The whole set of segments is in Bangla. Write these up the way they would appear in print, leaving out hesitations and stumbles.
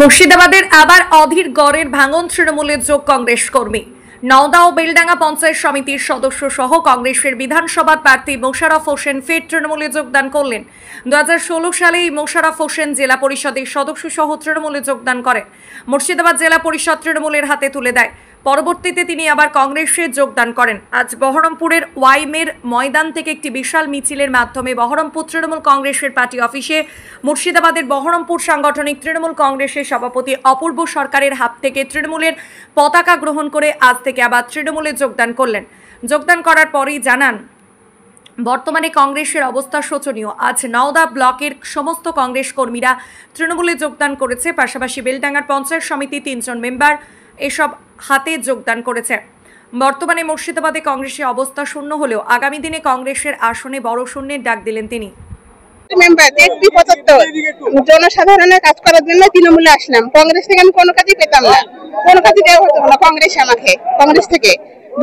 মুর্শিদাবাদের আবার অধীর গড়ের ভাঙন তৃণমূলের যোগ কংগ্রেস কর্মী। নওদা ও বেলডাঙ্গা পঞ্চায়েত সমিতির সদস্য সহ কংগ্রেসের বিধানসভা প্রার্থী মোশাররফ হোসেন ফের তৃণমূলে যোগদান করলেন। 2016 সালে এই মোশাররফ হোসেন জেলা পরিষদের সদস্য সহ তৃণমূলে যোগদান করেন। মুর্শিদাবাদ জেলা পরিষদ তৃণমূলের হাতে তুলে দেয়। পরবর্তীতে তিনি আবার কংগ্রেসে যোগদান করেন। আজ বহরমপুরের ওয়াইমের ময়দান থেকে একটি বিশাল মিছিলের মাধ্যমে বহরমপুর তৃণমূল কংগ্রেসের পার্টি অফিসে মুর্শিদাবাদের বহরমপুর সাংগঠনিক তৃণমূল কংগ্রেসের সভাপতি অপূর্ব সরকারের হাত থেকে তৃণমূলের পতাকা গ্রহণ করে আজ থেকে আবার তৃণমূলে যোগদান করলেন। যোগদান করার পরেই জানান, বর্তমানে কংগ্রেসের অবস্থা শোচনীয়। আজ নওদা ব্লকের সমস্ত কংগ্রেস কর্মীরা তৃণমূলে যোগদান করেছে। পাশাপাশি বেলডাঙ্গার পঞ্চায়েত সমিতি 3 জন মেম্বার এসব হাতে যোগদান করেছে। বর্তমানে মুর্শিদাবাদে কংগ্রেসের অবস্থা শূন্য হলেও আগামী দিনে কংগ্রেসের আসনে বড় শূন্যের ডাক দিলেন তিনি। জনসাধারণের কাজ করার জন্য তৃণমূলে আসলাম। কংগ্রেস থেকে আমি কোনো কাজই পেতাম না, কোনো কাজই দেওয়া হতো না কংগ্রেস আমাকে। কংগ্রেস থেকে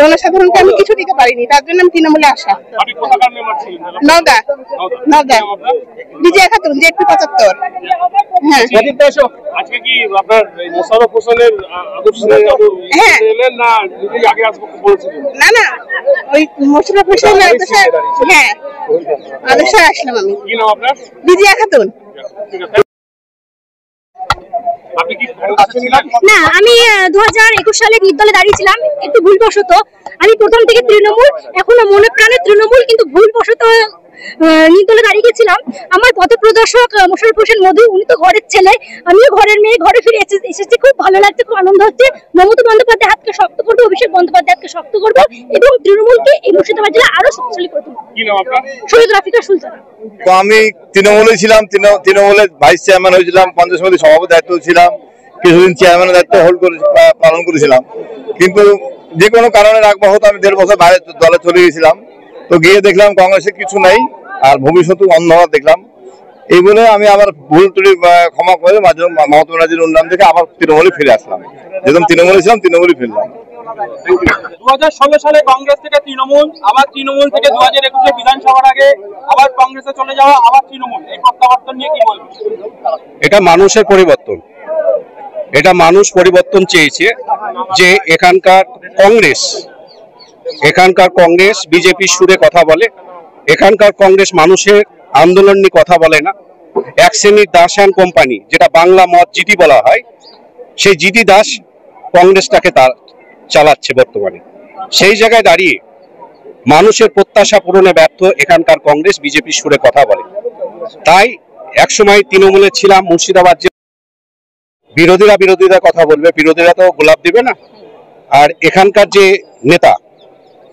জনসাধারণকে আমি কিছু দিতে পারিনি, তার জন্য আমি তৃণমূলে আসা। নওদা বিজয় খাতুন জেপি 75। হ্যাঁ, আজকে কি আপনার মোশাররফ হোসেনের আদর্শে এলেন না নিজেই আগে আসবো বলেছিলেন? না, ওই মোশাররফ হোসেনের আদর্শে, হ্যাঁ আদর্শে আসলাম আমি। কি নাম আপনার? বিজয় খাতুন। না, আমি 2021 সালে নির্দলে দাঁড়িয়েছিলাম। একটু ভুলবশত আমি প্রথম থেকে তৃণমূল, এখনো মনে প্রাণে তৃণমূল, কিন্তু ভুলবশত নির্দলে দাঁড়িয়ে গেছিলাম। আমার পথপ্রদর্শক মোশাররফ হোসেন মধু, উনি তো ঘরের ছেলে, আমিও ঘরের মেয়ে, ঘরে ফিরে এসেছি। খুব ভালো লাগছে, খুব আনন্দ হচ্ছে। মমতা বন্দ্যোপাধ্যায় হাতকে শক্ত করবো, অভিষেক বন্দ্যোপাধ্যায় হাতকে শক্ত করবো এবং তৃণমূলকে এই মুর্শিদাবাদ জেলা আরো শক্তিশালী করে তুলবো। শহীদ রাফিকা সুলতানা। তো আমি তৃণমূলে ছিলাম, তৃণমূলের ভাইস চেয়ারম্যান হয়েছিলাম, পঞ্চায়েত সমিতির সভাপতি দায়িত্ব ছিলাম, কিছুদিন চেয়ারম্যানের দায়িত্ব পালন করেছিলাম। কিন্তু যে কোনো কারণে রাখবো হতো, আমি 1.5 বছর বাইরে দলে চলে গেছিলাম। তো গিয়ে দেখলাম কংগ্রেসের কিছু নাই, আর ভবিষ্যৎ অন্ধকার দেখলাম। এই বলে আমি আবার ভুল ত্রুটি ক্ষমা করে মমতা ব্যানার্জির উন্নয়ন থেকে আবার তৃণমূলে ফিরে আসলাম। যেরকম তৃণমূলে ছিলাম তৃণমূলে ফিরলাম। 2016 সালে কংগ্রেস থেকে তৃণমূল, আবার তৃণমূল থেকে 2021 বিধানসভার আগে আবার কংগ্রেসে চলে যাওয়া, আবার তৃণমূল, এই প্রত্যাবর্তন নিয়ে কি বলবেন? এটা মানুষের পরিবর্তন, এটা মানুষ পরিবর্তন চেয়েছে। যে এখানকার কংগ্রেস বিজেপির সুরে কথা বলে, এখানকার কংগ্রেস মানুষের আন্দোলন নিয়ে কথা বলে না। এক শ্রেণীর দাসায়ন কোম্পানি, যেটা বাংলা মত জিডি বলা হয়, সেই জিডি দাস কংগ্রেসটাকে তার চালাচ্ছে বর্তমানে। সেই জায়গায় দাঁড়িয়ে মানুষের প্রত্যাশা পূরণে ব্যর্থ এখানকার কংগ্রেস বিজেপির সুরে কথা বলে। তাই একসময় তৃণমূলে ছিলাম মুর্শিদাবাদ, বিরোধীরা কথা বলবে, বিরোধীরা তো গোলাপ দিবে না। আর এখানকার যে নেতা,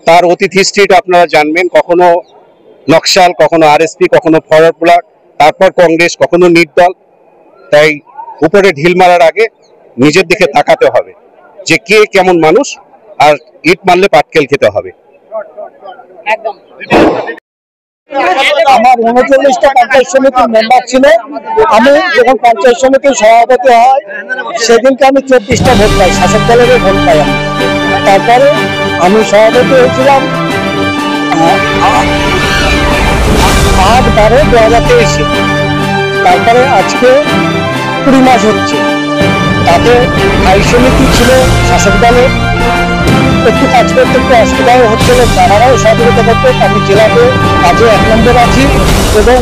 তার অতীত হিস্ট্রিটা আপনারা জানবেন, কখনো নকশাল, কখনো আরএসপি, কখনো ফরওয়ার্ড ব্লক, তারপর কংগ্রেস, কখনো নির্দল। তাই উপরে ঢিল মারার আগে নিজের দিকে তাকাতে হবে যে কে কেমন মানুষ, আর ইট মারলে পাটকেল খেতে হবে। আমার 39টা পঞ্চায়েত সমিতির মেম্বার ছিল। আমি যখন পঞ্চায়েত সমিতির সভাপতি হয় সেদিনকে আমি 24টা ভোট পাই, শাসক দলের ভোট পাই আমি। তারপরে আমি সভাপতি হয়েছিলাম 8/12/2023। তারপরে আজকে 20 মাস হচ্ছে। তাতে স্থায়ী সমিতি ছিল শাসক দলের, একটু কাজ করতে একটু অসুবিধাও হচ্ছিল, তারাও সহযোগিতা করতে। আমি জেলাতে কাজে 1 নম্বর আছি এবং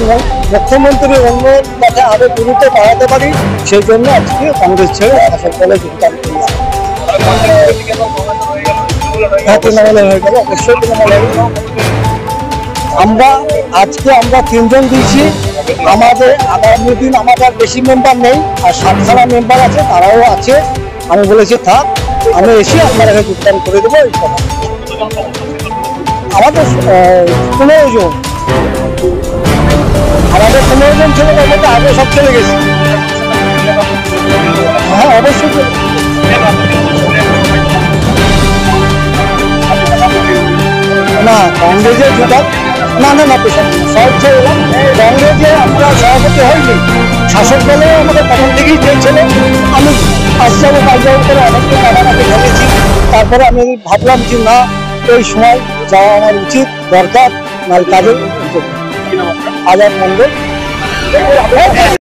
মুখ্যমন্ত্রীর উন্নয়ন পথে আরো দ্রুত বাড়াতে পারি, সেই জন্য আজকে কংগ্রেস ছেড়ে শাসক দলে যোগদান করলাম। তৃণমূলে হয়ে গেল, অবশ্যই তৃণমূল হয়ে গেল। আমরা 3 জন দিয়েছি। আমাদের আগামী দিন আমাদের বেশি মেম্বার নেই, আর 7খানা মেম্বার আছে, তারাও আছে। আমি বলেছি থাক, আমি এসে আপনারা যোগদান করে দেবো। আমাদের 15 জন, আমাদের 15 জন ছিল, তার মধ্যে আগে সব চলে গেছে। হ্যাঁ, অবশ্যই না, কংগ্রেসের জোটার না সব ছেড়ে কংগ্রেসে আমরা সভাপতি হয়নি। শাসক দলে আমাদের প্রথম থেকেই চেয়েছিল। আমি 5 যাবো করে অনেককে কাটাকাটি ভেবেছি। তারপরে আমি ভাবলাম যে না, এই সময় যাওয়া আমার উচিত, দরকার, নাল কাজে আজাদ মন্ডল।